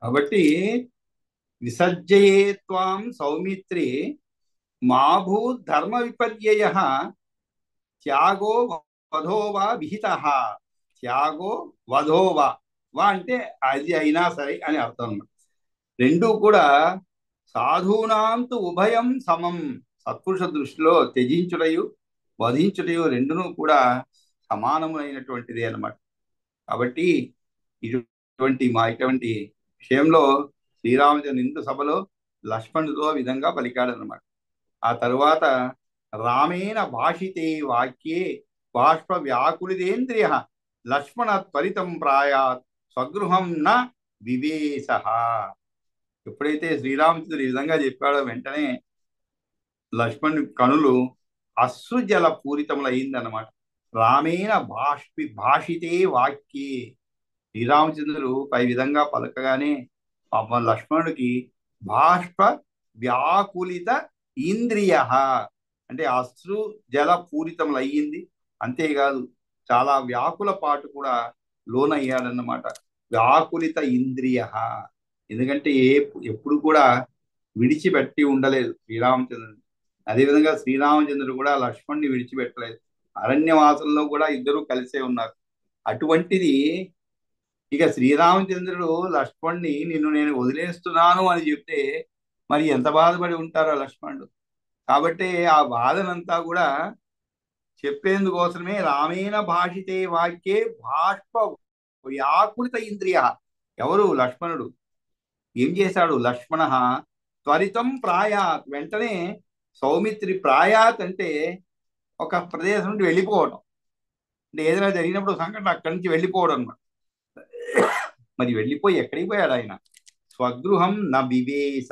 కాబట్టి విసర్జయే త్వాం సౌమిత్రి మా భూ ధర్మ విపర్యయ త్యాగో వధో వా విహిత. త్యాగో వధో వా, వా అంటే అది అయినా సరే అని అర్థం అన్నమాట. రెండూ కూడా సాధూనాంతు ఉభయం సమం. సత్పురుష దృష్టిలో త్యజించుటయు వధించుటయు రెండును కూడా సమానమైనటువంటిది అన్నమాట. కాబట్టి ఇటువంటి విషయంలో శ్రీరామచంద్ర నిండు సభలో లక్ష్మణుడితో విధంగా పలికాడనమాట. ఆ తరువాత రామేణ భాషితే వాక్యే బాష్ప వ్యాకులితేంద్రియ లక్ష్మణ త్వరితం ప్రాయాత్ స్వగృహం న వివేశ. ఎప్పుడైతే శ్రీరామచంద్రుడు ఈ విధంగా చెప్పాడో వెంటనే లక్ష్మణుని కనులు అశ్రుజల పూరితములయ్యిందన్నమాట. రామేణ భాషితే వాక్యే. శ్రీరామచంద్రుడు పై విధంగా పలకగానే పాపం లక్ష్మణుడికి బాష్ప వ్యాకులిత ఇంద్రియ అంటే అశ్రు జల పూరితములయ్యింది. అంతేకాదు చాలా వ్యాకుల పాటు కూడా లోనయ్యాడన్నమాట. వ్యాకులిత ఇంద్రియ. ఎందుకంటే ఎప్పుడు కూడా విడిచిపెట్టి ఉండలేదు శ్రీరామచంద్రుడు. అదేవిధంగా శ్రీరామచంద్రుడు కూడా లక్ష్మణ్ణి విడిచిపెట్టలేదు. అరణ్యవాసంలో కూడా ఇద్దరూ కలిసే ఉన్నారు. అటువంటిది ఇక శ్రీరామచంద్రుడు లక్ష్మణ్ణి నిన్ను నేను వదిలేస్తున్నాను అని చెప్తే మరి ఎంత బాధపడి ఉంటారో లక్ష్మణుడు. కాబట్టి ఆ బాధనంతా కూడా చెప్పేందుకోసమే రామేణ భాషితే వాక్యే బాష్ప వ్యాకులిత ఇంద్రియ. ఎవరు? లక్ష్మణుడు. ఏం చేశాడు? లక్ష్మణ త్వరితం ప్రాయాత్, వెంటనే సౌమిత్రి. ప్రాయాత్ అంటే ఒక ప్రదేశం నుండి వెళ్ళిపోవడం, అంటే ఏదైనా జరిగినప్పుడు సంఘటన అక్కడి నుంచి వెళ్ళిపోవడం అన్నమాట. మరి వెళ్ళిపోయి ఎక్కడికి పోయాడు ఆయన? స్వగృహం న వివేశ.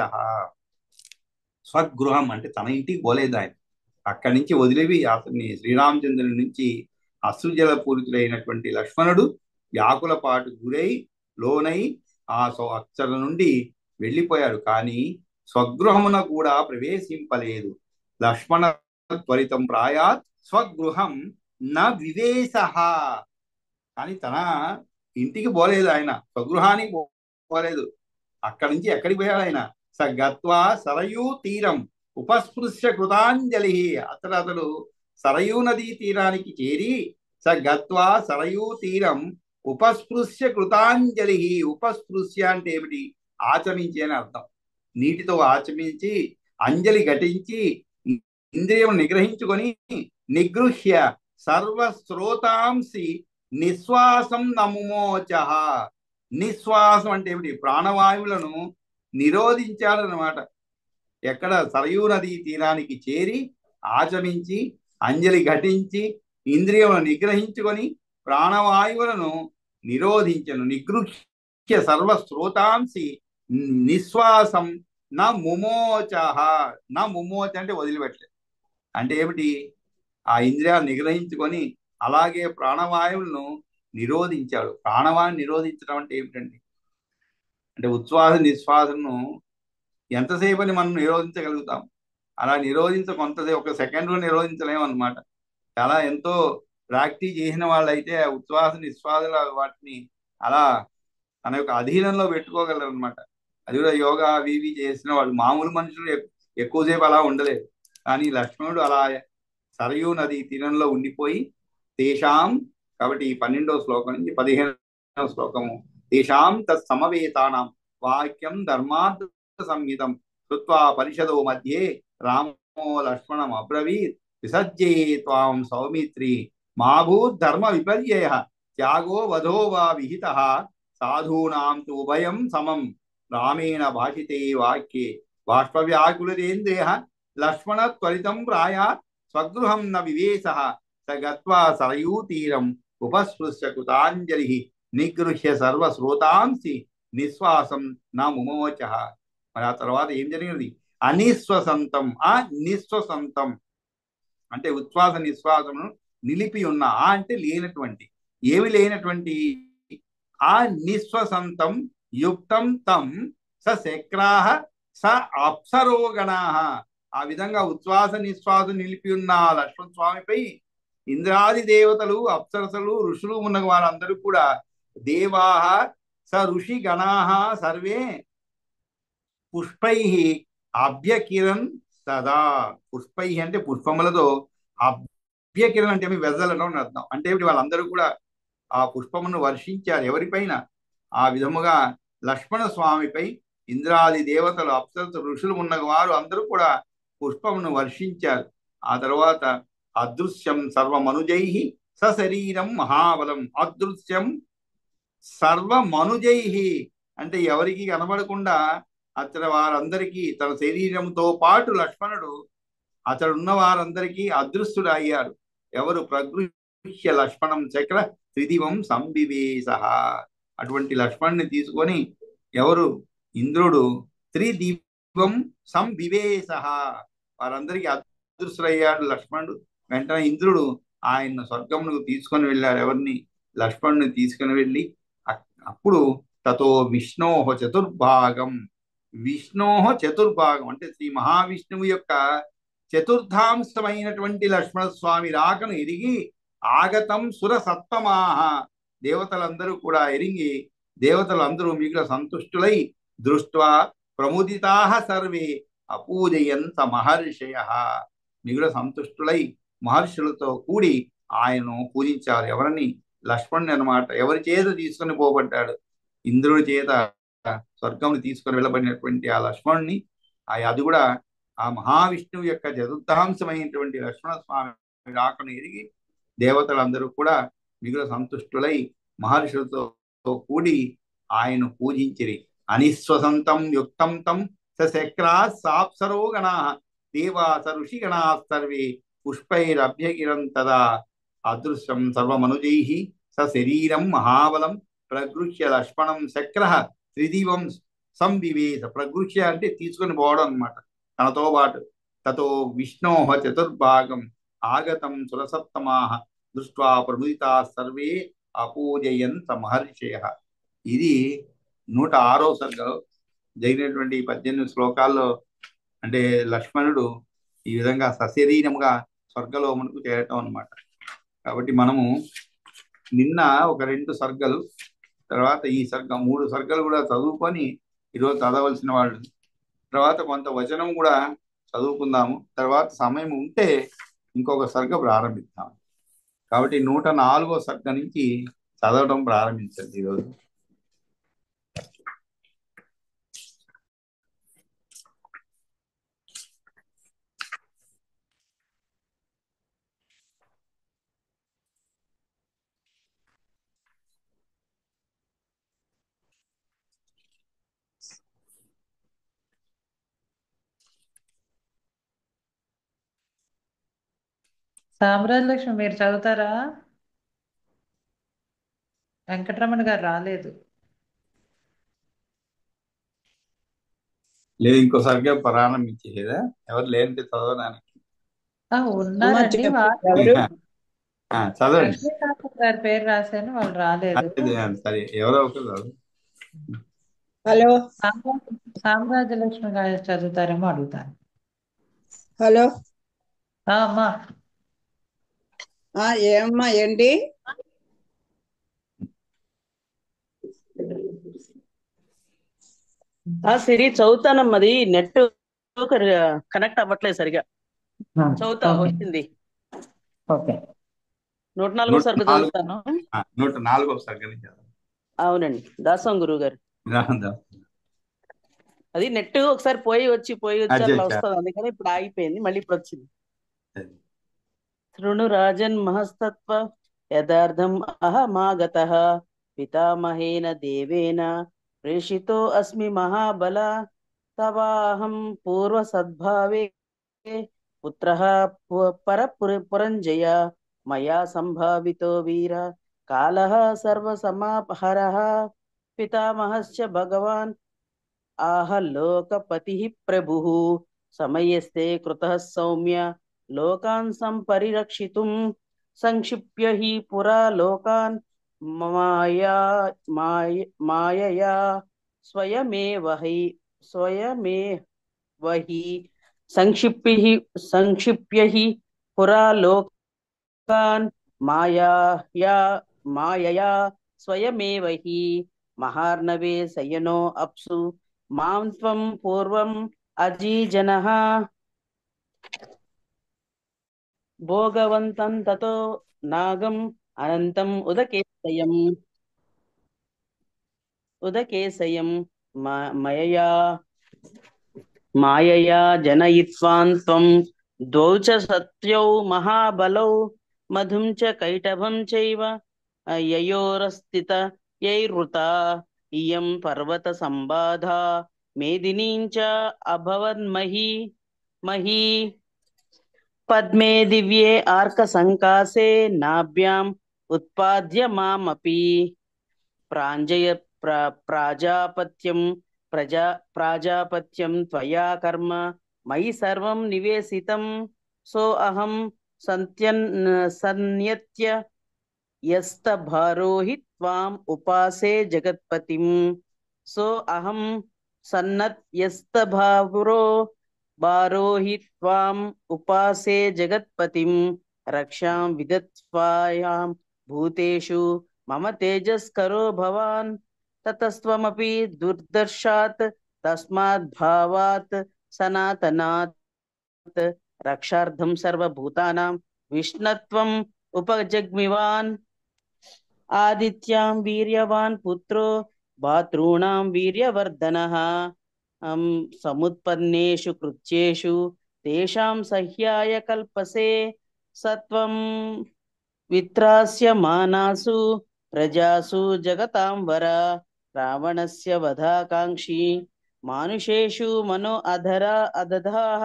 స్వగృహం అంటే తన ఇంటికి పోలేదు ఆయన. అక్కడి నుంచి వదిలేవి అతన్ని శ్రీరామచంద్రుని నుంచి అశ్రుజల పూరితులైనటువంటి లక్ష్మణుడు వ్యాకుల పాటు గురై లోనై అక్షర నుండి వెళ్ళిపోయాడు. కానీ స్వగృహమున కూడా ప్రవేశింపలేదు. లక్ష్మణ త్వరితం ప్రాయాత్ స్వగృహం న వివేశ. కానీ తన ఇంటికి పోలేదు ఆయన, స్వగృహానికి పోలేదు. అక్కడి నుంచి ఎక్కడికి పోయాడు ఆయన? స గత్వా సరయూ తీరం ఉపస్పృశ్య కృతాంజలి. అతడు సరయూ నదీ తీరానికి చేరి స గత్వా సరయూ తీరం ఉపస్పృశ్య కృతాంజలి. ఉపస్పృశ్య అంటే ఏమిటి? ఆచమించి అని అర్థం. నీటితో ఆచమించి అంజలి ఘటించి ఇంద్రియం నిగ్రహించుకొని నిగృహ్య సర్వశ్రోతాంసి నిశ్వాసం నముమోచ. నిశ్వాసం అంటే ఏమిటి? ప్రాణవాయువులను నిరోధించాడనమాట. ఎక్కడ? సరయూ నదీ తీరానికి చేరి ఆచమించి అంజలి ఘటించి ఇంద్రియములను నిగ్రహించుకొని ప్రాణవాయువులను నిరోధించను. నిగృహ్య సర్వశ్రోతాంసి నిశ్వాసం నా ముమోచ. నా ముమోచ అంటే వదిలిపెట్టలేదు. అంటే ఏమిటి? ఆ ఇంద్రియాలు నిగ్రహించుకొని అలాగే ప్రాణవాయువులను నిరోధించాడు. ప్రాణవాయువు నిరోధించడం అంటే ఏమిటండి? అంటే ఉచ్ఛ్వాస నిశ్వాసను ఎంతసేపు అని మనం నిరోధించగలుగుతాం? అలా కొంతసేపు, ఒక సెకండ్లో నిరోధించలేము అనమాట. చాలా ఎంతో ప్రాక్టీస్ చేసిన వాళ్ళైతే ఉచ్ఛ్వాస నిశ్వాసాల వాటిని అలా తన యొక్క అధీనంలో పెట్టుకోగలరు అనమాట. అది కూడా యోగా అవి ఇవి చేసిన వాళ్ళు. మామూలు మనుషులు ఎక్కువసేపు అలా ఉండలేదు. కానీ లక్ష్మణుడు అలా సరయూ నది తీరంలో ఉండిపోయి తేషాం. కాబట్టి ఈ 12వ శ్లోకం నుంచి 15వ శ్లోకము తేషాం తత్ సమవేతానాం వాక్యం ధర్మార్థ సంహితం కృత్వా పరిషదో మధ్యే రామో లక్ష్మణం అబ్రవీత్ విసర్జే త్వాం సౌమిత్రి మా భూత్ ధర్మ విపర్యయ త్యాగో వధో వా విహిత సాధూనాం తు ఉభయం సమం రామేణ భాషితే వాక్యే బాష్పవ్యాకులేంద్రియ లక్ష్మణ త్వరితం ప్రాయాత్ స్వగృహం న వివేశ స గత్వా సరయూ తీరం ఉపస్పృశ్య కృతాంజలి నిగృహ్య సర్వశ్రోతాంసి నిశ్వాసం నా ముమోచ. మరి ఆ తర్వాత ఏం జరిగింది? అనిశ్వసంతం. ఆ నిశ్వసంతం అంటే ఉచ్ఛ్వాస నిశ్వాసమును నిలిపి ఉన్న. ఆ అంటే లేనటువంటి, ఏమి లేనటువంటి. ఆ నిశ్వసంతం యుక్తం తం స శక్రాహ స అప్సరోగణాః. ఆ విధంగా ఉచ్ఛ్వాస నిశ్వాస నిలిపి ఉన్న లక్ష్మణ స్వామిపై ఇంద్రాది దేవతలు, అప్సరసలు, ఋషులు ఉన్న వారందరూ కూడా దేవాహ స ఋషి గణాః సర్వే పుష్పైః అభ్యకిరణ్ సదా. పుష్పైః అంటే పుష్పములతో, అభ్యకిరణ్ అంటే వెదజల్లడం అని అర్థం. అంటే వాళ్ళందరూ కూడా ఆ పుష్పమును వర్షించారు ఎవరిపైన? ఆ విధముగా లక్ష్మణ స్వామిపై ఇంద్రాది దేవతలు, అప్సరసు, ఋషులు ఉన్న వారు అందరూ కూడా పుష్పమును వర్షించారు. ఆ తర్వాత అదృశ్యం సర్వమనుజై సశరీరం మహాబలం. అదృశ్యం సర్వమనుజై అంటే ఎవరికి కనబడకుండా అతడు వారందరికీ తన శరీరంతో పాటు లక్ష్మణుడు అతడున్న వారందరికీ అదృశ్యుడు అయ్యాడు. ఎవరు? ప్రగృహ్య లక్ష్మణం చక్ర త్రిదివం సంవివేశ. అటువంటి లక్ష్మణుని తీసుకొని ఎవరు? ఇంద్రుడు త్రిదివం సంవివేశ, వారందరికీ అదృశ్యుడయ్యాడు లక్ష్మణుడు. వెంటనే ఇంద్రుడు ఆయన స్వర్గమునకు తీసుకొని వెళ్ళాడు. ఎవరిని? లక్ష్మణుని తీసుకుని వెళ్ళి అప్పుడు తతో విష్ణోహ చతుర్భాగం. విష్ణోహ చతుర్భాగం అంటే శ్రీ మహావిష్ణువు యొక్క చతుర్థాంశమైనటువంటి లక్ష్మణ స్వామి రాకను ఎరిగి ఆగతం సుర సత్తమాహ, దేవతలందరూ కూడా ఎరిగి దేవతలందరూ మిగుల సంతుష్టులై దృష్ట్వా ప్రముదితాః సర్వే అపూజయంత మహర్షయ. మిగుల సంతుష్టులై మహర్షులతో కూడి ఆయనను పూజించారు. ఎవరిని? లక్ష్మణుని అన్నమాట. ఎవరి చేత తీసుకుని పోబడ్డాడు? ఇంద్రుడి చేత స్వర్గం తీసుకొని వెళ్ళబడినటువంటి ఆ లక్ష్మణుని, అది కూడా ఆ మహావిష్ణువు యొక్క చతుర్థాంశమైనటువంటి లక్ష్మణ స్వామి రాకను ఎరిగి దేవతలందరూ కూడా మిగుల సంతుష్టులై మహర్షులతో కూడి ఆయన పూజించిరి. అనిశ్వసంతం యుక్తం తం సక్రా సాప్సరో గణా దేవాస ఋషిగణా సర్వే పుష్పైరభ్యకిరం తదా అదృశ్యం సర్వమనుజై సశరీరం మహాబలం ప్రగృహ్య లక్ష్మణం శక్ర త్రిదివం సంవివేశ. ప్రగృహ్య అంటే తీసుకొని పోవడం అనమాట, తనతో పాటు. తతో విష్ణోః చతుర్భాగం ఆగతం సురసత్తమాః దృష్ట్వా ప్రముదితా సర్వే అపూజయంత మహర్షయ. ఇది 106వ సర్గలో జరిగినటువంటి 18 శ్లోకాల్లో అంటే లక్ష్మణుడు ఈ విధంగా సశరీరముగా స్వర్గలోమునకు చేరటం అనమాట. కాబట్టి మనము నిన్న ఒక 2 సర్గలు, తర్వాత ఈ సర్గ 3 సర్గలు కూడా చదువుకొని ఈరోజు చదవలసిన వాళ్ళు, తర్వాత కొంత వచనం కూడా చదువుకుందాము. తర్వాత సమయం ఉంటే ఇంకొక సర్గ ప్రారంభిద్దాం. కాబట్టి 104వ సర్గ నుంచి చదవడం ప్రారంభించండి ఈరోజు. సామ్రాజ్యలక్ష్మి మీరు చదువుతారా? వెంకటరమణ గారు రాలేదు. లేదు, ఇంకో సర్గ ప్రారంభించేదా? ఎవరు లేదంటే చదవడానికి. ఉన్నారండి. ఎవరు? చదవండి. లక్ష్మీకాంతం గారి పేరు రాశాను, వాళ్ళు రాలేదు. సరే, ఎవరో ఒకరు చదవండి. హలో సామ్రాజ్యలక్ష్మి గారు చదువుతారేమో అడుగుతాను. హలో అమ్మా ఏమ్మా ఏంటి? సిరి చదువుతానమ్మది నెట్ కనెక్ట్ అవ్వట్లేదు సరిగా. చదువుతా వచ్చింది. ఓకే, 104వ సర్గ చదువుతాను. 104వ సర్గ నుంచి అవునండి, దాసం గురువు గారు. అది నెట్ ఒకసారి పోయి వచ్చి అట్లా వస్తుంది, అందుకని ఇప్పుడు ఆగిపోయింది, మళ్ళీ ఇప్పుడు వచ్చింది. శృణు రాజన్ మహస్తత్వ యథార్థం అహమాగతః పితామహేన దేవేన ప్రేషితో అస్మి మహాబల తవాహం పూర్వ సద్భావే పుత్రః పురంజయ మయా సంభావితో వీర కాలః సర్వసమాపహరః పితామహశ్చ భగవాన్ ఆహ లోకపతిః ప్రభుః సమయస్తే కృతః సౌమ్య లోకాన్ సంపరిరక్షితుం సంక్షిప్య హి పురా లోకాన్ మాయయా స్వయమేవహి సంక్షిప్య హి పురా లోకాన్ మాయయా స్వయమేవహి మహార్ణవే శయనో అప్సు మాం త్వం పూర్వం అజీజనః భోగవంతం తతో నాగం అనంతం ఉదకేశయం మయయా మాయయా జనయిత్వాన్ త్వం ద్వౌ చ సత్యౌ మహాబలౌ మధుం చ కైటభం చైవ యయోరస్థిత యైర్వృతా ఇయం పర్వత సంబాధా మేదినీం చ అభవన్మహీ మహీ పద్మే దివ్యే ఆర్క సంకాసే నాభ్యాం ఉత్పాద్య మామపి ప్రాజాపత్యం త్వయా కర్మ మయి సర్వం నివేశితం సో అహం సన్యత్య యస్తభారోహి త్వాం ఉపాసే జగత్పతిం సో అహం భారోహి త్వాం ఉపాసే జగత్పతిం రక్షాం విదత్వాయాం భూతేషు మమ తేజస్కరో భవాన్ తతస్త్వమపి దుర్దర్శాత్ తస్మాత్ భావాత్ సనాతనాత్ రక్షార్థం సర్వభూతానాం విష్ణత్వం ఉపజగ్మివాన్ ఆదిత్యాం వీర్యవాన్ పుత్రో భాతॄణాం వీర్యవర్ధనః సముత్పన్నేషు కృత్యేషు తేషాం సహ్యాయ కల్పసే సత్వం విత్రాస్యమానాసు ప్రజాసు జగతాం వర రావణస్య వధాకాంక్షి మానుషేషు మనో అదధాః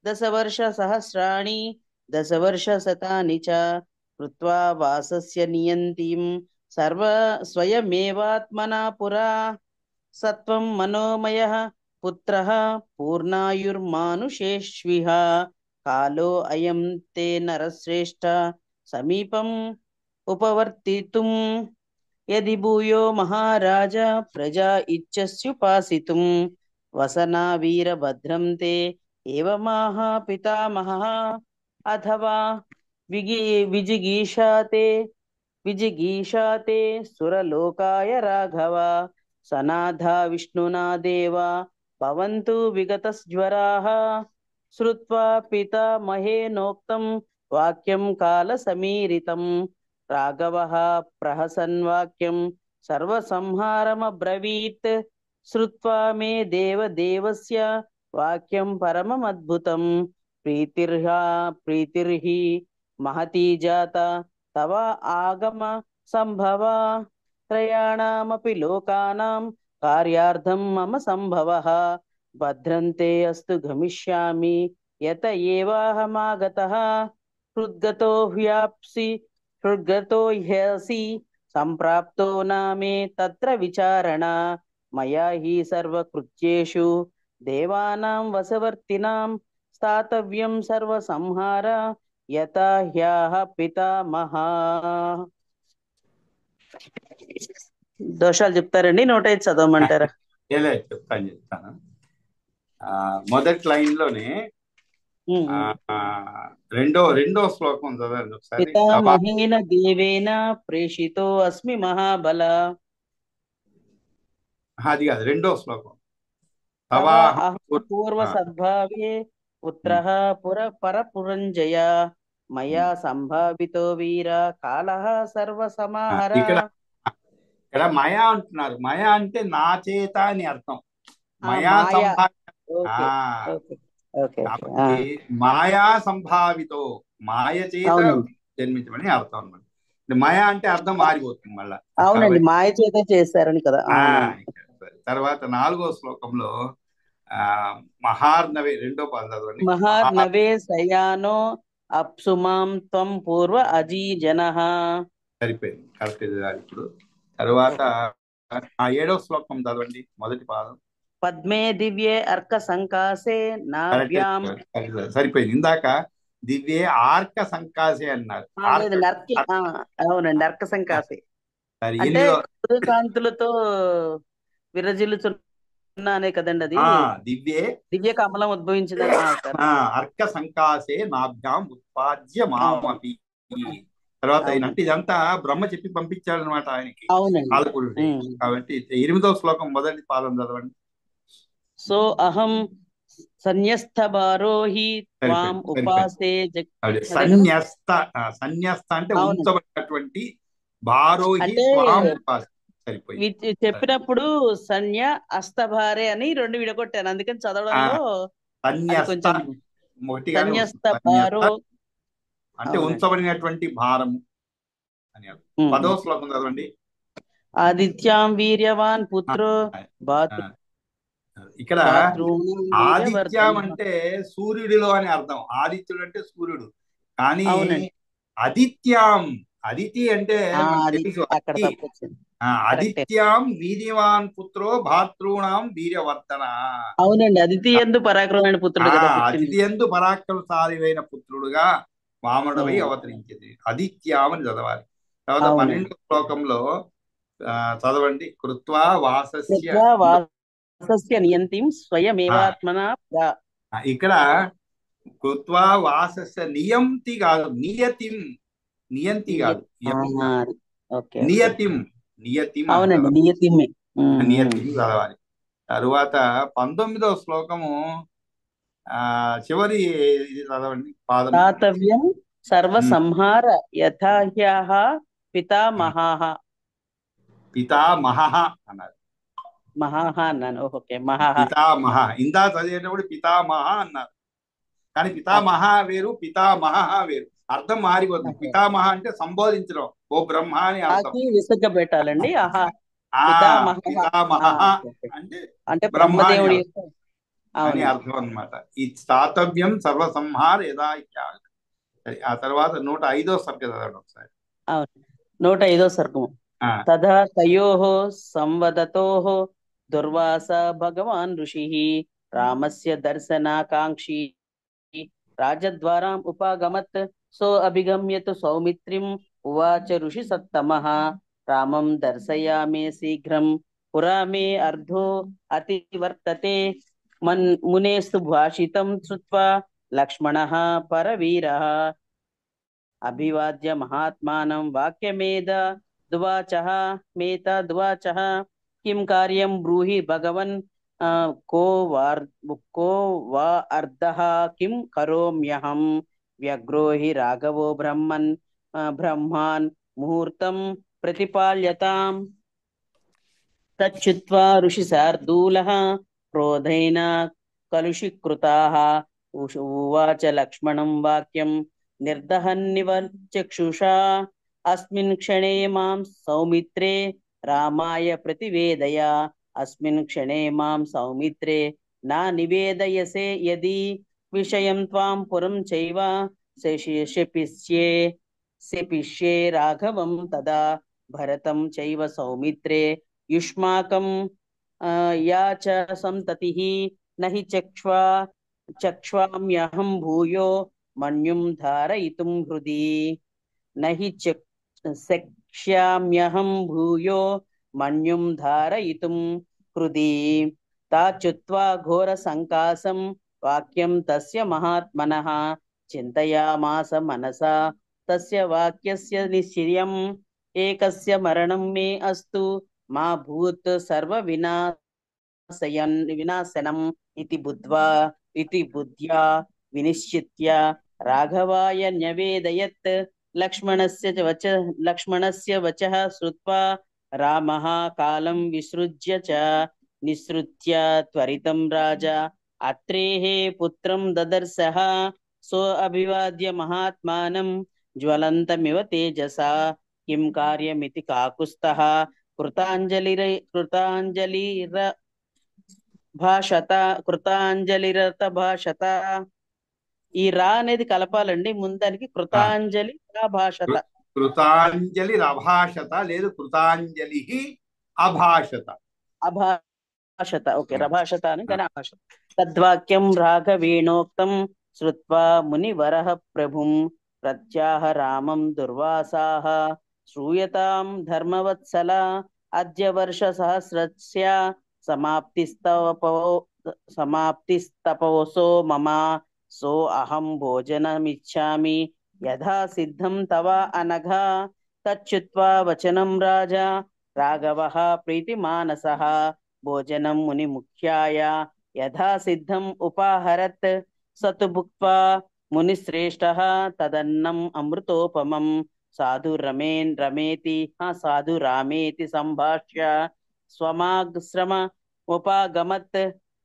దశవర్షసహస్రాణి దశవర్షశతాని చ కృత్వా వాసస్య నియంతిం స్వయమేవాత్మనా పురా సత్వం మనోమయః పుత్రః పూర్ణాయుర్మానుషేష్విహ కాలో అయం తే నరశ్రేష్ఠ సమీపం ఉపవర్తితుం యది భూయో మహారాజ ప్రజా ఇచ్చస్యుపాసితుం వసనా వీరభద్రం తే ఏవమాహ పితామహః అథవా విజిగీషాతే సురలోకాయ రాఘవ సనాథా విష్ణునా దేవా భవంతు విగతజ్వరాః శ్రుత్వా పితామహేనోక్తం వాక్యం కాలసమీరితం రాఘవః ప్రహసన్ వాక్యం సర్వసంహారమబ్రవీత్ శ్రుత్వా మే దేవదేవస్య వాక్యం పరమమద్భుతం ప్రీతిర్హి మహతీ జాత తవ ఆగమ సంభవా త్రయాణమపి లోకానాం కార్యార్థం మమ సంభవః భద్రంతే అస్తు గమిష్యామి యత ఏవాహమాగతః హృద్గతో హ్యసి సంప్రాప్తో నామే తత్ర విచారణ మయా హి సర్వకృత్యేషు దేవానాం వశవర్తినాం స్థాతవ్యం సర్వసంహార యథా హ్యాహ పితామహా. దోషాలు చెప్తారండి, 105 చదవమంటారా? చెప్తాను. మొదటి లైన్ లోనే రెండో శ్లోకం చదవండి ఒకసారి. పితామహేన దేవేన ప్రేషితో అస్మి మహాబల. అది కాదు, రెండో శ్లోకం. పూర్వ సద్భావే పుత్రః పరపురంజయ మయా సంభావితో వీర కాలః సర్వసమాహర. ఇక్కడ మయా అంటున్నారు. మయా అంటే నా చేత అని అర్థం. మయా మాయా సంభావితో, మాయ చేత జన్మించమని అర్థం అన్నమాట. మాయ అంటే అర్థం మారిపోతుంది మళ్ళా. అవునండి, మాయ చేత చేశారని కదా. తర్వాత 4వ శ్లోకంలో మహార్ణవే, రెండో పదం చదవండి. మహార్ణవే శయానో అప్సుమాం త్వం పూర్వ అజీజనః. సరిపోయింది, కరెక్ట్. ఇప్పుడు తర్వాత 7వ శ్లోకం చదవండి, మొదటి పాదం. పద్మే దివ్యే అర్క సంకాసే నాభ్యాం. సరిపోయింది. ఇందాక దివ్యే ఆర్క సంకాసే అన్నారు. అవునండి, అర్క సంకాసే అంటే కాంతులతో విరజిల్లుచున్నానే కదండి అది. దివ్య కమలం ఉద్భవించిన అర్క సంకాసే నాభ్యాం ఉత్పాద్య మామపి. తర్వాత అవును అంటే ఇదంతా బ్రహ్మ చెప్పి పంపించాడు అనమాట ఆయనకి, అవునండి. కాలకుడి. కాబట్టి 8వ శ్లోకం మొదటి పాదం చదవండి. సో అహం సన్యస్తభారోహి త్వాం సరిపోయింది. ఉపాసే అదే అదే కదా. సన్యస్త. సన్యస్త అంటే అవునండి. ఉంచబడినటువంటి, భారోహి అంటే త్వాం ఉపాస. సరిపోయింది. చెప్పినప్పుడు సన్య అస్తభారే అని 2 విడగొట్టాను, అందుకని చదవడంలో అది సన్యస్త కొంచెం మొట్టిగానే వస్తుంది. సన్యస్త సన్యస్త భారో. అంటే అవునండి. ఉంచబడినటువంటి భారము అని అర్థం. 10వ శ్లోకం చదవండి. ఆదిత్యాం వీర్యవాన్ పుత్రో ఆ, ఇక్కడ ఆదిత్యం అంటే సూర్యుడిలో అని అర్థం. ఆదిత్యుడు అంటే సూర్యుడు. కానీ అవునండి. ఆదిత్యం, అదితి అంటే మనకు అది తెలుసు. అక్కడ అదితి. తప్పొచ్చింది. ఆదిత్యాం వీర్యవాన్ పుత్రో భాతృణాం వీర్యవర్ధన. అవునండి, అదితి యందు పరాక్రమైన పుత్రుడు కదా పుట్టింది. అతిథి యందు పరాక్రమశాలివైన పుత్రుడుగా వామనుడవై అవతరించింది. ఆదిత్యామని చదవాలి. తర్వాత అవునండి. 12వ శ్లోకంలో చదవండి. కృత్వా వాసస్య. కృత్వా వాసస్య నియంతిం స్వయమేవాత్మనా ఇక్కడ కృత్వా వాసస్య నియంతి కాదు, నియతిం. నియంతి కాదు, ఓకే. నియతిం. నియతిం అవునండి, నియతిమే. నియతిం చదవాలి. తరువాత 19వ శ్లోకము చివరి చదవండి పాదం. దాతవ్యం సర్వసంహార యథాహ్యాః పితామహాః. పితామహః అన్నారు. మహాః అన్నాను. ఓకే, మహాః. పితామహ. ఇందా చదివేటప్పుడు పితామహ అన్నారు, కానీ పితామహ వేరు, పితామహ వేరు. అర్థం మారిపోతుంది. పితామహ అంటే సంబోధించడం, ఓ బ్రహ్మ అని అర్థం. విసుగ పెట్టాలండి. పితామహ అంటే అంటే బ్రహ్మ బ్రహ్మదేవుడి అని అర్థం అన్నమాట. ఈ తాతవ్యం సర్వసంహార యథాహ్య. ఆ తర్వాత 105వ సర్గ చదవండి ఒకసారి. 105వ సర్గము. తథా తయోః సంవదతోః దుర్వాస భగవాన్ ఋషిః రామస్య దర్శనాకాంక్షీ రాజద్వారాం ఉపాగమత్. సో అభిగమ్యతు సౌమిత్రిం ఉవాచ ఋషి సత్తమః రామం దర్శయామి శీఘ్రం పురా మే అర్ధో అతివర్తతే. మునేస్తు భాషితం శ్రుత్వా లక్ష్మణః పరవీరः అభివాద్య మహాత్మానం వాక్యమేద దువాచః మేతద్వాచః కిం కార్యం బ్రూహి భగవన్ కో వా అర్ధః కిం కరోమ్యహం వ్యగ్రో హి రాఘవో బ్రహ్మాన్ ముహూర్తం ప్రతిపాల్యతాం. తచ్చుత్వా ఋషి శార్దూలః క్రోధేన కలుషీకృతాః ఉవాచ లక్ష్మణం వాక్యం నిర్దహన్నివ చక్షుషా అస్మిన్ క్షణే మాం సౌమిత్రే రామాయ ప్రతివేదయ. అస్మిన్ క్షణే మాం సౌమిత్రే నా నివేదయసే యది విషయం త్వాం పురం చైవ శపిష్యే రాఘవం తదా భరతం చైవ సౌమిత్రే యుష్మాకం యా చ సంతతిః నహి చక్ష్వామ్యహం భూయో మన్యుం ధారయితుం హృది. నహి శక్ష్యామ్యహం భూయో మన్యుం ధారయితుం హృది. తాచ్యుత్వా ఘోర సంకాసం వాక్యం తస్య మహాత్మనః చింతయామాస మనసా తస్య వాక్యస్య నిశ్చయం. ఏకస్య మరణం మే అస్తు మా భూత్ సర్వ వినాశనం ఇతి బుద్ధ్యా వినిశ్చిత్య రాఘవాయ న్యవేదయత్. లక్ష్మణస్య వచః శ్రుత్వా రామః కాలం నిసృత్య త్వరితం రాజా అత్రేః పుత్రం దదర్శః. సో అభివాద్య మహాత్మానం జ్వలంతమివ తేజసా కిం కార్యమితి కాకుస్తః కృతాంజలిరత భాషత. ఈ రా అనేది కలపాలండి ముందానికి. కృతాంజలి భాషత. కృతాంజలి అభాషత లేదు, కృతాంజలి అభాషత. ఓకే, రభాషత అని కానీ అభాషత. తద్వాక్యం రాఘవేణోక్తం శ్రుత్వా మునివరః ప్రభుం ప్రత్యాహ రామం దుర్వాసాః శ్రూయతాం ధర్మవత్సల. అద్య వర్ష సహస్రస్య సమాప్తిస్తపవసో మమ. సో అహం భోజనమిచ్చామి యథా సిద్ధం తవ అనఘా తచ్చుత్వా వచనం రాజా రాఘవః ప్రీతిమానసః భోజనం ముని ముఖ్యాయ యథా సిద్ధం ఉపాహరత్ సతు భుక్త్వా మునిశ్రేష్టః తదన్నం అమృతోపమం సాధు రామేతి సంభాష్య స్వమాశ్రమ ఉపాగమత్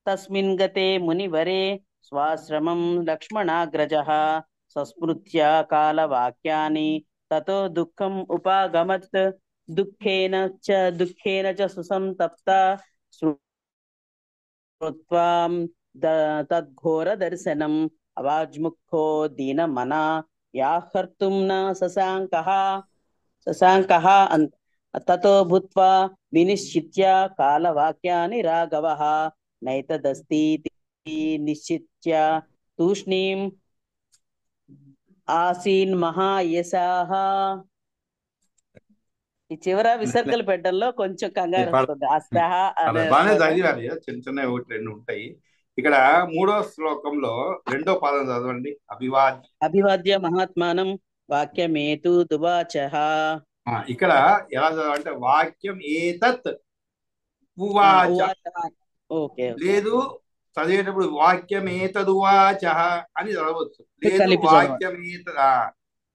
తస్మిన్ గతే మునివరే స్వాశ్రమం లక్ష్మణాగ్రజః సస్మృత్య కాలవాక్యాని తతో దుఃఖం ఉపాగమత్ దుఃఖేన చ సుసంతప్త శ్రుత్వాం తద్ఘోర దర్శనం అవాజ్ముఖో దీనమనా యాహర్తుం న శశాంకః తతో భూత్వా వినిశ్చిత్య కాలవాక్యాని రాఘవః నైతదస్తి నిశ్చిత్య తూష్ణీం ఆసీన్ మహాయశాః. ఈ చివర విసర్గలు పెట్టడంలో కొంచెం కంగారు వస్తుంది. అస్రహ అనే బాగానే చదివారు, చిన్న చిన్న ఒకటి రెండు ఉంటాయి. ఇక్కడ 3వ శ్లోకంలో 2వ పాదం చదవండి. అభివాద్య మహాత్మానం వాక్యమేతు దువాచః. ఇక్కడ ఎలా చదవాలంటే వాక్యం ఏతత్ ఉవాచ ఓకే లేదు, చదివేటప్పుడు వాక్యం ఏతదువాచ అని చదవచ్చు. లేదు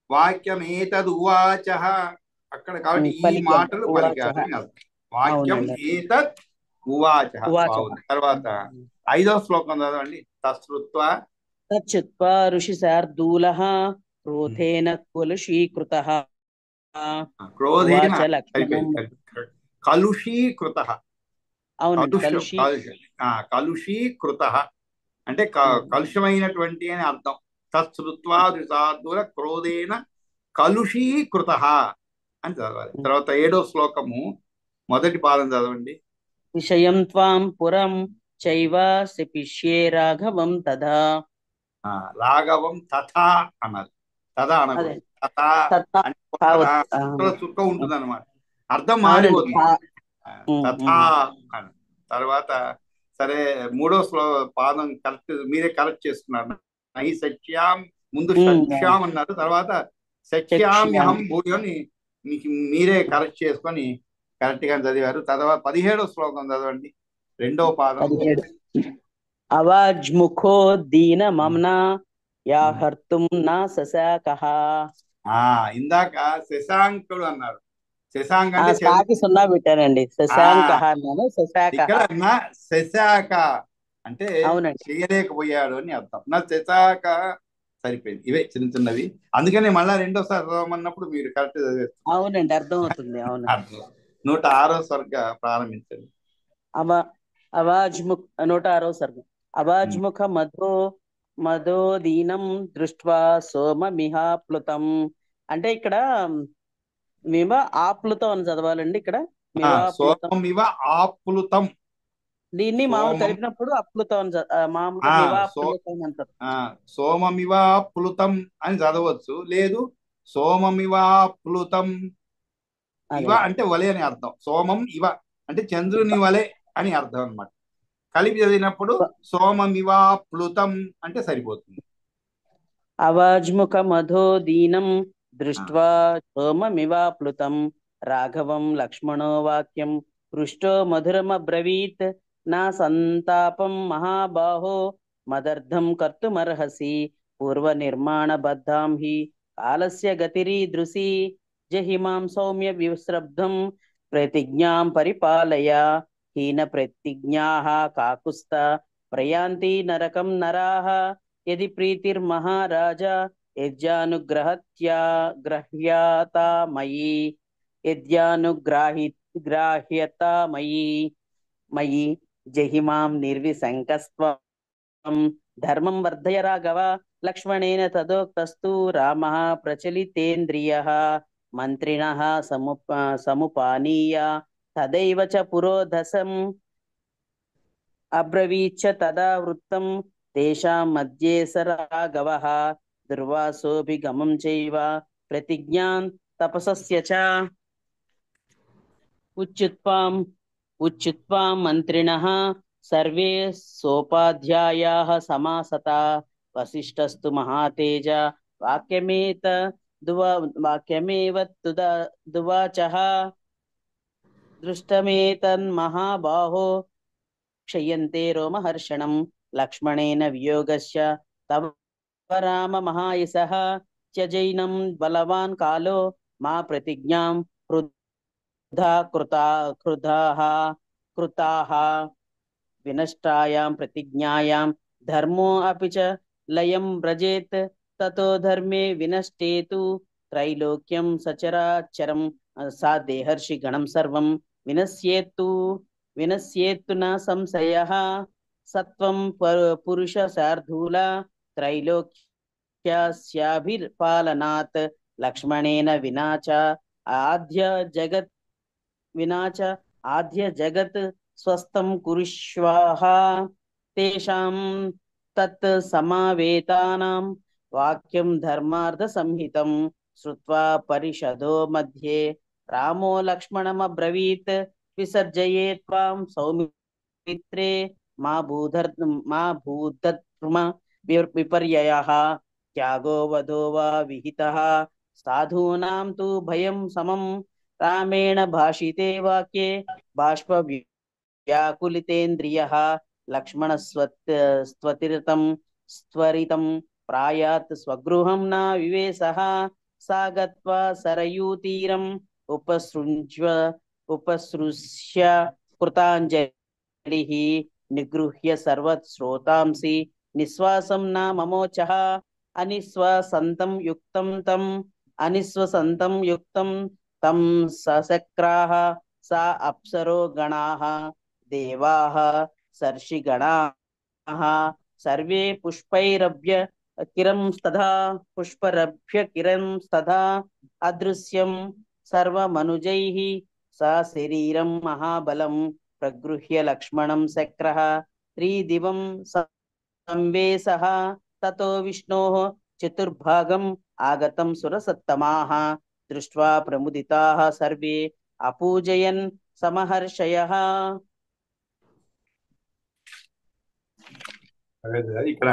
వాక్యం ఏతదువాచ అక్కడ, కాబట్టి ఈ మాటలు పలికారు. వాక్యం ఏతత్ ఉవాచ. తర్వాత 5వ శ్లోకం చదవండి. తచ్చుత్వా ఋషి శార్దూలః క్రోధేన కలుషీకృతః కలుషీకృతః. కలుషీకృతః అంటే కలుషమైనటువంటి అని అర్థం. తత్శ్రుత్వా ఋషార్దూల క్రోధేన కలుషీకృతః అని చదవాలి. తర్వాత 7వ శ్లోకము 1వ పాదం చదవండి. విషయం త్వాం పురం చైవ శపిష్యే రాఘవం తథా. రాఘవం తథా అన్నది, తథా అనదు. తథా చుక్క ఉంటుంది అనమాట, అర్థం మారిపోతుంది. తథా అని తర్వాత సరే 3వ పాదం కరెక్ట్, మీరే కరెక్ట్ చేసుకున్నారు. నహి సత్యాం ముందు సత్యాం అన్నారు, తర్వాత సత్యామ్యహం భూయోని మీరే కరెక్ట్ చేసుకొని కరెక్ట్ గా చదివారు. తర్వాత 17వ శ్లోకం చదవండి, 2వ పాదం. అవాజ్ముఖో దీన మమ్నా యాహర్తుం నా శశాకః. ఇందాక శశాంకుడు అన్నారు. శశాంక్ అంటే సున్నా పెట్టారండి. శశాంకః శశాక అంటే చేయలేకపోయాడు అని అర్థం. నా శశాక సరిపోయింది. ఇవే చిన్న చిన్నవి, అందుకని మళ్ళా 2వసారి చదవమన్నప్పుడు మీరు కరెక్ట్ చదివేస్తారు. అవునండి, అర్థం అవుతుంది. అవును, 106వ సర్గ ప్రారంభించండి. 106వ సర్గ. అవాజ్ముఖ మధోదీనం దృష్ట్వా సోమమిహ ప్లుతం. అంటే ఇక్కడ మివ ఆప్లుతం అని చదవాలండి. ఇక్కడ సోమమివ ఆప్లుతం, దీన్ని మామూలు కలిపినప్పుడు అప్లుతం అని అంటారు. సోమమివ ప్లుతం అని చదవచ్చు. లేదు సోమమివ ప్లుతం, ఇవ అంటే వలె అని అర్థం. సోమం ఇవ అంటే చంద్రుని వలె అని అర్థం అన్నమాట. కలిపి చదివినప్పుడు సోమమివ ప్లుతం అంటే సరిపోతుంది. అవాజ్ముఖ మధోదీనం దృష్ట్వా సోమమివ ప్లుతం రాఘవం లక్ష్మణో వాక్యం పృష్టో మధురమబ్రవీత్ నా సంతాపం మహాబాహో మదర్థం కర్తుమర్హసి పూర్వ నిర్మాణ బద్ధాం హి కాలస్య గతిరీదృశి జహిమాం సౌమ్య విశ్రబ్ధం ప్రతిజ్ఞాం పరిపాలయ హీన ప్రతిజ్ఞాః కాకుస్త ప్రయాంతి నరకం నరాః యది ప్రీతిర్మహారాజా యజ్ఞానుగ్రహ్యతా మయి జహిమాం నిర్విశంకస్త్వం ధర్మం వర్ధయ రాఘవ లక్ష్మణేన తదోక్తస్తు రామః ప్రచలితేంద్రియః మంత్రిణః సముపానీయ తదైవ చ పురోధసం అబ్రవీచ్చ తదా వృత్తం తేషాం మధ్యే స రాఘవః దుర్వాసోభిగమం చైవ ప్రతిజ్ఞాం తపసస్య చ ఉచ్యుత్వాం మంత్రిణః సర్వే సోపాధ్యాయాః సమాసతా వసిష్ఠస్తు మహాతేజ వాక్యమేత వాక్యమేవ దువాచః దృష్టమేతన్మహాబాహో క్షయంతే రోమహర్షణం లక్ష్మణేన వియోగస్య తవ రామ మహాయసః త్యజైనం బలవాన్ కాలో మా ప్రతిజ్ఞాం క్రుద్ధా కృతాః వినష్టాయాం ప్రతిజ్ఞాయాం ధర్మో అపి చ లయం వ్రజేత్ తతో ధర్మే వినష్టేతు త్రైలోక్యం సచరాచరం సా దేహర్షి గణం సర్వం వినశ్యేత్తు న సంశయః సత్వం పురుష శార్దూల త్రైలోక్యస్యాభిర్పాలనాత్ లక్ష్మణేన ఆద్య జగత్ స్వస్థం కురుష్వాహ తేషాం తత్ సమావేతానాం వాక్యం ధర్మార్థ సంహితం శ్రుత్వా పరిషదో మధ్యే రామో లక్ష్మణమబ్రవీత్ విసర్జయే త్వాం సౌమిత్రే మా భూధర్మ విపర్యయః త్యాగో వధో వా విహితః సాధూనాం తు భయం సమం రామేణ భాషితే వాక్యే బాష్ప వ్యాకులితేంద్రియః లక్ష్మణ స్త్వరితం ప్రాయాత్ స్వగృహం న వివేశః సా గత్వా సరయూతీరం ఉపసృజ్య కృతాంజలిః నిగృహ్య సర్వశ్రోతాంసి నిశ్వాసం న మమోచః అనిశ్వసంతం యుక్తం తం సశక్రాః సా అప్సరో గణాః దేవాః సర్షిగణాః సర్వే పుష్పరభ్య కిరంస్తథా అదృశ్యం సర్వమనుజైః సా శరీరం మహాబలం ప్రగృహ్య లక్ష్మణం శక్రః త్రిదివం సంవేశః తతో విష్ణోః చతుర్భాగం ఆగతం సురసత్తమాః దృష్ట్వా ప్రముదితాః సర్వే అపూజయన్ సమహర్షయః. ఇక్కడ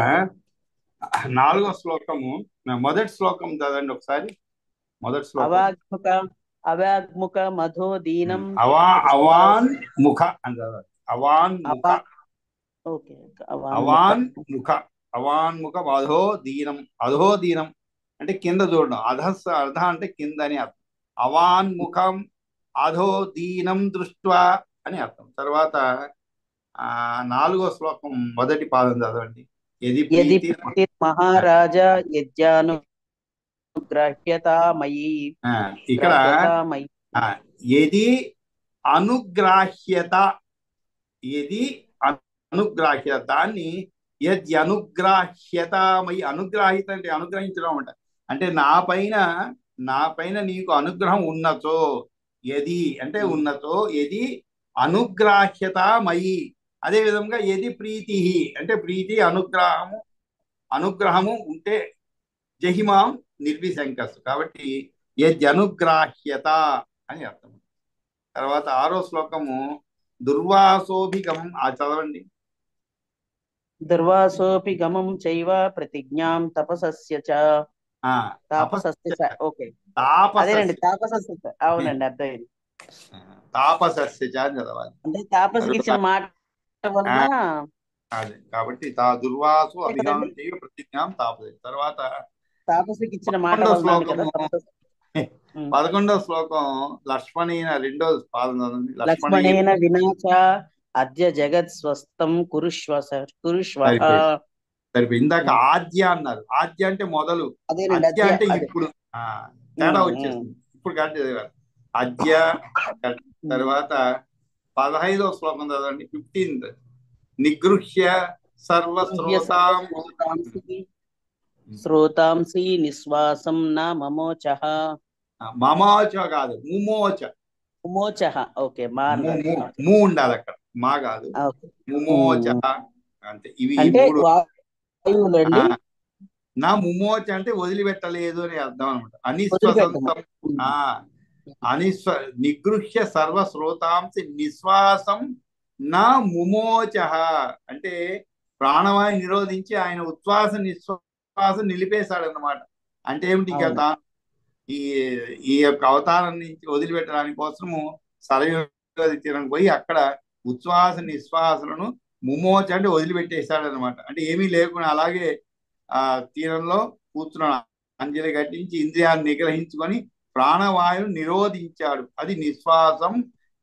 4వ శ్లోకము మొదటి శ్లోకం చదవండి ఒకసారి. మొదటి శ్లోకం అవాగ్ముఖ మధో దీనం అవాన్ ముఖ అని చదవాలి. అవాన్ ముఖ అధో దీనం అంటే కింద చూడడం. అధ అంటే కింద అని అర్థం. అవాన్ ముఖం అధో దీనం దృష్ట్వా అని అర్థం. తర్వాత 4వ శ్లోకం మొదటి పాదం చదవండి. యది మహారాజా యజ్ఞానుగ్రాహ్యతామయీ. ఇక్కడ యది అనుగ్రాహ్యత దాన్ని యద్యనుగ్రాహ్యతమయి. అనుగ్రాహిత అంటే అనుగ్రహించడం అంటే నా పైన నీకు అనుగ్రహం ఉన్నచో, యది అంటే ఉన్నచో, యది అనుగ్రాహ్యతమయి. అదే విధంగా యది ప్రీతి అంటే ప్రీతి అనుగ్రహము ఉంటే జహిమాం నిర్విశంకస్. కాబట్టి యద్యనుగ్రాహ్యత అని అర్థం. తర్వాత 6వ శ్లోకము దుర్వాసోభిగమం చదవండి. దుర్వాసోపి గమం చైవ ప్రతిజ్ఞాం తపసస్య చ. ఓకే, అదేనండి తాపసస్య. అవునండి, అర్థమైంది. తాపసస్య చ అని చదవాలి. అంటే తాపస్కి ఇచ్చిన మాట వల్ల అదే. కాబట్టి దుర్వాసు అభిగమం చైవ ప్రతిజ్ఞాం తాపస. తర్వాత తాపస్కి ఇచ్చిన మాట 11వ శ్లోకం లక్ష్మణేన 2వ పాదం చదవండి. లక్ష్మణేన వినాచ అద్య జగత్ స్వస్థం కురుష్వ. ఇందాక ఆద్య అన్నారు. ఆద్య అంటే మొదలు, అద్య అంటే ఇప్పుడు. తేడా వచ్చేసింది ఇప్పుడు. కాదు అద్య. తర్వాత 15వ శ్లోకం చదవండి. 15th. నిగృహ్య శ్రోతాంసి నిశ్వాసం నా మమోచః. మమోచ కాదు, ముమోచ. ఓకే, మూ ఉండాలి అక్కడ, మా కాదు. ముమోచ అంటే ఇవి నా ముమోచ అంటే వదిలిపెట్టలేదు అని అర్థం అనమాట. నిగృహ్య సర్వశ్రోతాంసి నిశ్వాసం నా ముమోచ అంటే ప్రాణవాయు నిరోధించి ఆయన ఉచ్ఛ్వాస నిశ్వాసం నిలిపేశాడు అన్నమాట. అంటే ఏమిటి ఇక అవును. తాను ఈ ఈ యొక్క అవతారం నుంచి వదిలిపెట్టడానికి కోసము సరయూ నది తీరం పోయి అక్కడ ఉచ్ఛ్వాస నిశ్వాసలను ముమ్మోచ అంటే వదిలిపెట్టేశాడు అనమాట. అంటే ఏమీ లేకుండా అలాగే ఆ తీరంలో కూర్చున్నాడు. అంజలి కట్టించి ఇంద్రియాన్ని నిగ్రహించుకొని ప్రాణవాయువు నిరోధించాడు. అది నిశ్వాసం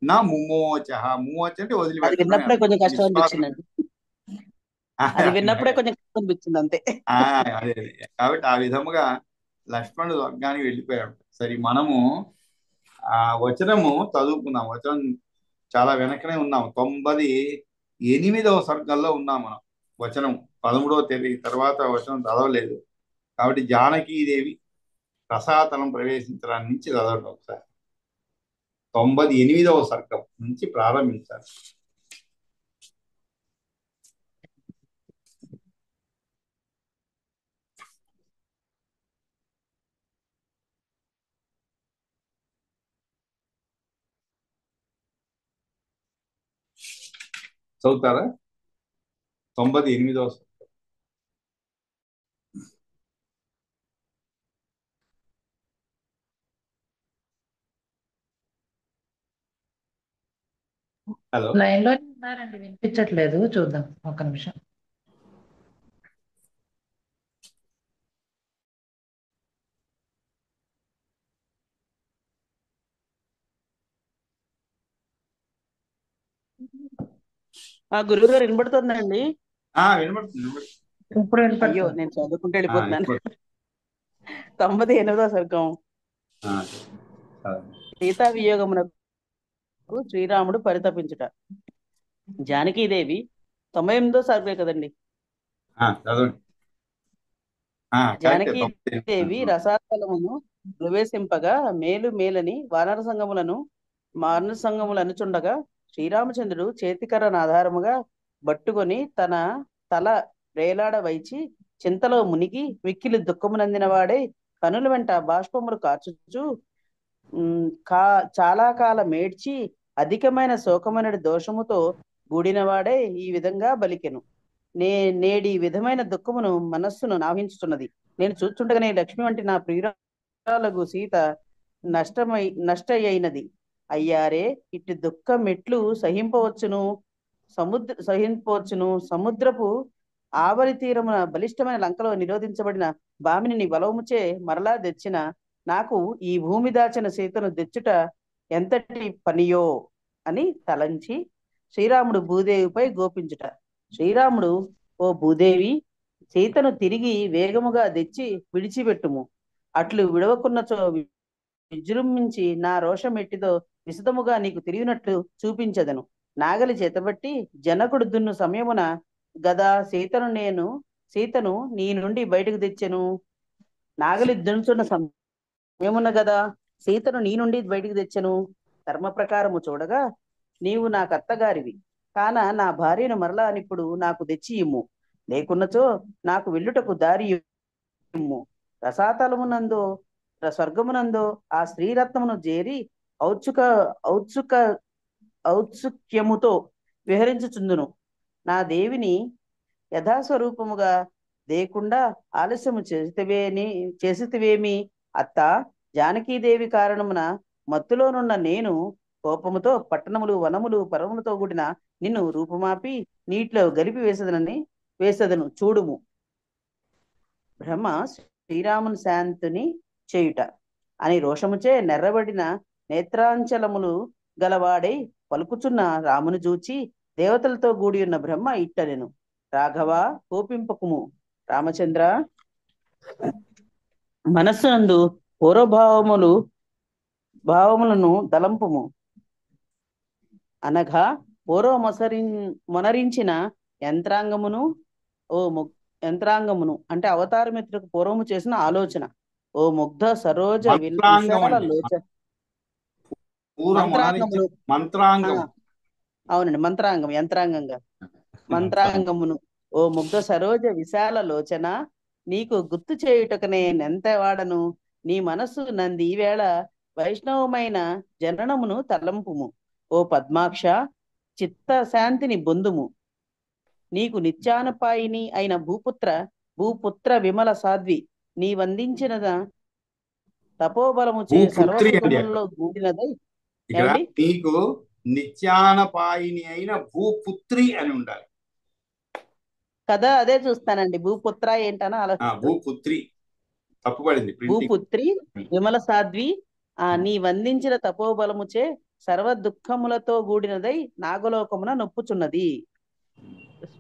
నా ముమ్మోచ. ముమ్మోచ అంటే అది వదిలిపెట్టడం అని విన్నప్పుడే అర్థం. కొంచెం కష్టం నిశ్వాసం అనిపించిందండి. అది విన్నప్పుడే కొంచెం కష్టం అనిపించింది అంతే. అదే కాబట్టి ఆ విధముగా లక్ష్మణుడు స్వర్గానికి వెళ్ళిపోయాడు. సరే మనము ఆ వచనము చదువుకుందాం. వచనం చాలా వెనకనే ఉన్నాం. 98వ సర్గంలో ఉన్నాం మనం. వచనం 13వ తేదీ తర్వాత వచనం చదవలేదు కాబట్టి జానకీదేవి రసాతలం ప్రవేశించడానికి నుంచి చదవండి ఒకసారి. 98వ సర్గం నుంచి ప్రారంభించాలి. చదువుతారా? 98వ సర్గం. హలో, లైన్ లోనే ఉన్నారండి, వినిపించట్లేదు. చూద్దాం ఒక నిమిషం. గురువు గారు వినబడుతుందండి? వినబడుతుంది వినబడుతుంది. ఇప్పుడు అయ్యో, వినపడుతుంది. నేను చదువుకుంటూ వెళ్ళిపోతున్నాను. వినబడుతుంది. 98వ సర్గం. చదవండి. సీతా వియోగమునకు శ్రీరాముడు పరితపించుట. జానకీదేవి 98వ సర్గే కదండి. చదవండి. కరెక్టే. జానకీదేవి రసాతలమును ప్రవేశింపగా మేలు మేలని వానర సంగములను అనుచుండగా శ్రీరామచంద్రుడు చేతికర్రను ఆధారముగా పట్టుకొని తన తల రేలాడ వైచి చింతలో మునిగి మిక్కిలి దుఃఖమునందిన వాడే కనుల వెంట బాష్పములు కార్చుచు చాలా కాలం మేడ్చి అధికమైన శోకమైన దోషముతో కూడినవాడే ఈ విధంగా బలికెను. నేడి విధమైన దుఃఖమును మనస్సును నావించుతున్నది. నేను చూస్తుండగానే లక్ష్మి వంటి నా ప్రియురాలగు సీత నష్టమైనది. అయ్యారే, ఇటు దుఃఖం ఎట్లు సహింపవచ్చును? సముద్రపు ఆవరి తీరమున బలిష్టమైన లంకలో నిరోధించబడిన భామిని బలముచే మరలా తెచ్చిన నాకు ఈ భూమి దాచిన సీతను తెచ్చుట ఎంతటి పనియో అని తలంచి శ్రీరాముడు భూదేవిపై గోపించుట. శ్రీరాముడు, ఓ భూదేవి, సీతను తిరిగి వేగముగా తెచ్చి విడిచిపెట్టుము. అట్లు విడవకున్నచో విజృంభించి నా రోషం ఎట్టిదో విశదముగా నీకు తిరిగినట్లు చూపించదను. నాగలి చేతబట్టి జనకుడు దున్ను సమయమున గదా సీతను నీ నుండి బయటకు తెచ్చెను. నాగలి దున్నుచున్న సమయమున గదా సీతను నీ నుండి బయటకు తెచ్చెను. ధర్మ ప్రకారము చూడగా నీవు నా కర్తగారివి కాన నా భార్యను మరలా ఇప్పుడు నాకు తెచ్చి ఇమ్ము. లేకున్నచో నాకు వెళ్ళుటకు దారి ఇమ్ము. రసాతలమునందో స్వర్గమునందో ఆ స్త్రీరత్నమును చేరి ఔత్సుక్యముతో విహరించుచుందును. నా దేవిని యథాస్వరూపముగా లేకుండా ఆలస్యము చేసితివేమి అత్త? జానకీదేవి కారణమున మత్తులోనున్న నేను కోపముతో పట్టణములు వనములు పర్వములతో కూడిన నిన్ను రూపుమాపి నీటిలో గలిపి వేసదను చూడుము. బ్రహ్మ శ్రీరాముని శాంతిని చేయుట అని రోషముచే నెర్రబడిన నేత్రాంచలములు గలవాడై పలుకుచున్న రామును చూచి దేవతలతో కూడి ఉన్న బ్రహ్మ ఇట్టనెను, రాఘవ, కోపింపకుము. రామచంద్ర, మనస్సునందు భావములను దలంపుము. అనగా మొనరించిన యంత్రాంగమును అంటే అవతారమిత్రులకు పూర్వము చేసిన ఆలోచన. ఓ ముగ్ధ సరోజ విశాల లోచన. అవునండి, మంత్రాంగమును. ఓ ముగ్ధ సరోజ విశాల లోచన, నీకు గుర్తు చేయుటకనే నెంత వాడను. నీ మనస్సు నంది ఈవేళ వైష్ణవమైన జననమును తలంపుము. ఓ పద్మాక్ష, చిత్త శాంతిని బొందుము. నీకు నిత్యానుపాయిని అయిన భూపుత్ర విమల సాధ్వి నీవందించిన తపోబలముచే భూపుత్రి అండి అక్కడ. సర్వసుఖములలో కూడినదై. ఇక్కడ ఏమండి? నీకు నిత్యానపాయిని అయిన భూపుత్రి అని ఉండాలి. కదా, అదే చూస్తానండి. భూపుత్ర ఏంటని ఆలోచిస్తాను. భూపుత్రి తప్పుపడింది ప్రింటింగ్. భూపుత్రి విమల సాధ్వి నీ వందించిన తపోబలముచే సర్వ దుఃఖములతో కూడినదై నాగలోకమున నొప్పుచున్నది.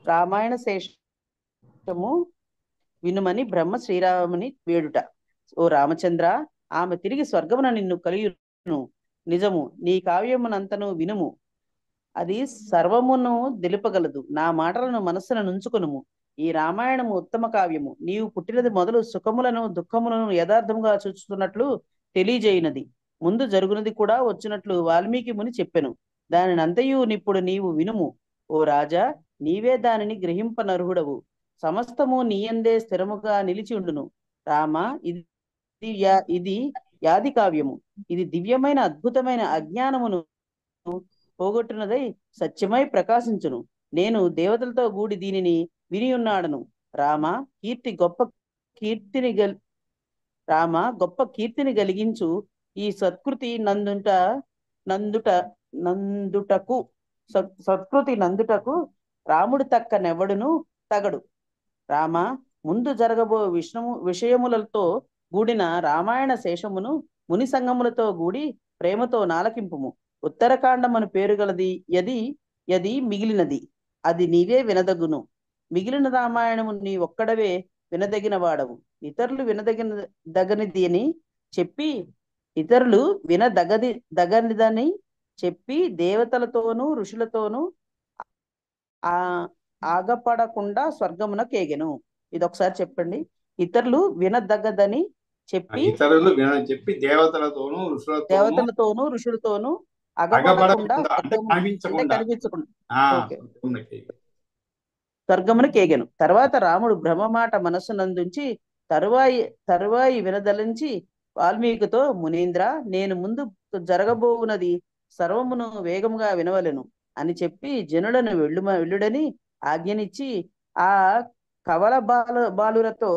రామాయణ శేషము వినుమని బ్రహ్మ శ్రీరాముని వేడుట. ఓ రామచంద్ర, ఆమె తిరిగి స్వర్గమున నిన్ను కలియును నిజము. నీ కావ్యమునంతను వినుము, అది సర్వమును తెలుపగలదు. నా మాటలను మనస్సున నుంచుకొనుము. ఈ రామాయణము ఉత్తమ కావ్యము. నీవు పుట్టినది మొదలు సుఖములను దుఃఖములను యథార్థముగా చూచుతున్నట్లు తెలియజేయునది. ముందు జరుగునది కూడా వచ్చినట్లు వాల్మీకి ముని చెప్పెను. దానినంతయు నిప్పుడు నీవు వినుము. ఓ రాజా, నీవే దానిని గ్రహింపనర్హుడవు. సమస్తము నీయందే స్థిరముగా నిలిచి ఉండును. రామ, ఇది యాది కావ్యము. ఇది దివ్యమైన అద్భుతమైన అజ్ఞానమును పోగొట్టినదై సత్యమై ప్రకాశించును. నేను దేవతలతో కూడి దీనిని విని ఉన్నాడను. రామ గొప్ప కీర్తిని కలిగించు ఈ సత్కృతి నందుటకు రాముడు తక్క నెవడును తగడు. రామ, ముందు జరగబో విషయములతో కూడిన రామాయణ శేషమును ముని సంగములతో కూడి ప్రేమతో నాలకింపుము. ఉత్తరకాండమను పేరు గలది యది మిగిలినది, అది నీవే వినదగును. మిగిలిన రామాయణము నీ ఒక్కడవే వినదగిన వాడవు. ఇతరులు వినదగనిదని చెప్పి దేవతలతోనూ ఋషులతోనూ ఆగపడకుండా స్వర్గమున కేగెను. ఇది ఒకసారి చెప్పండి. ఇతరులు వినదగదని చెప్పి దేవతలతోనూ ఋషులతోనూ అగపడకుండా కనిపించకుండా స్వర్గమున కేగెను. తర్వాత రాముడు బ్రహ్మమాట మనస్సునందుంచి తరువాయి వినదలించి వాల్మీకితో, మునీంద్ర, నేను ముందు జరగబోవునది సర్వమును వేగముగా వినవలెను అని చెప్పి జనులను వెళ్ళుడని ఆజ్ఞనిచ్చి ఆ కవల బాలురతో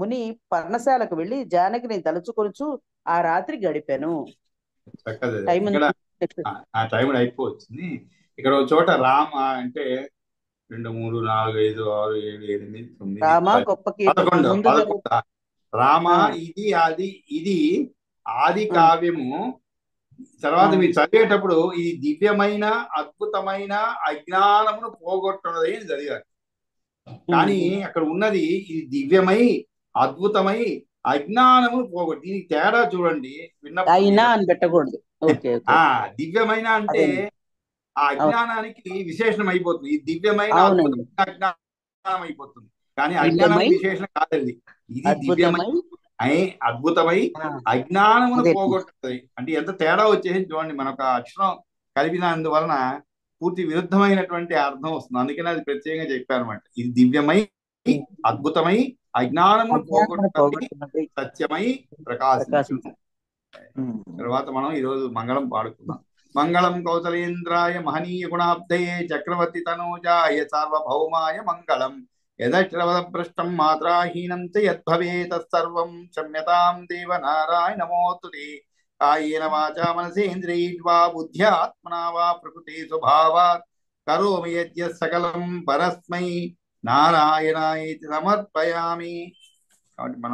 ముని పర్ణశాలకు వెళ్లి జానకిని తలుచుకొనుచు ఆ రాత్రి గడిపాను. టైం అయిపోవచ్చింది. ఇక్కడ ఒక చోట రామ అంటే 2, 3, 4, 5, 6, 7, 8, 9, రామ గొప్ప 11 రామ ఇది ఆది కావ్యము. తర్వాత మీరు చదివేటప్పుడు ఇది దివ్యమైన అద్భుతమైన అజ్ఞానమును పోగొట్టున్నది అని చదివారు. కానీ అక్కడ ఉన్నది ఇది దివ్యమై అద్భుతమై అజ్ఞానమును పోగొట్టు. దీనికి తేడా చూడండి. పెట్టకూడదు. దివ్యమైన అంటే ఆ అజ్ఞానానికి విశేషణం అయిపోతుంది. ఇది దివ్యమైన అజ్ఞానం అయిపోతుంది. కానీ అజ్ఞానం విశేషణం కాదండి. ఇది దివ్యమై అద్భుతమై అజ్ఞానమును పోగొట్టుతుంది. అంటే ఎంత తేడా వచ్చేసి చూడండి. మనకు అక్షరం కలిపినందువలన పూర్తి విరుద్ధమైనటువంటి అర్థం వస్తుంది. అందుకని అది ప్రత్యేకంగా చెప్పారు అనమాట. ఇది దివ్యమై అద్భుతమై అజ్ఞానమును పోగొట్టుతుంది, సత్యమై ప్రకాశించును. తర్వాత మనం ఈరోజు మంగళం పాడుకున్నాం. మంగళం కౌసలేంద్రాయ మహనీయ గుణాబ్ధయే చక్రవర్తి తనూజాయ సార్వభౌమాయ మంగళం. యదశ్రవదభ్రష్టం మాత్రాహీనం చ యద్భవేత్ తత్సర్వం క్షమ్యతాం దేవ నారాయణమోస్తుతే. కాయేన వాచా మనసేంద్రియైర్వా బుద్ధ్యాత్మనా వా ప్రకృతే స్వభావాత్ కరోమి యద్యత్ సకలం పరస్మై నారాయణాయేతి సమర్పయామి. కాబట్టి మనం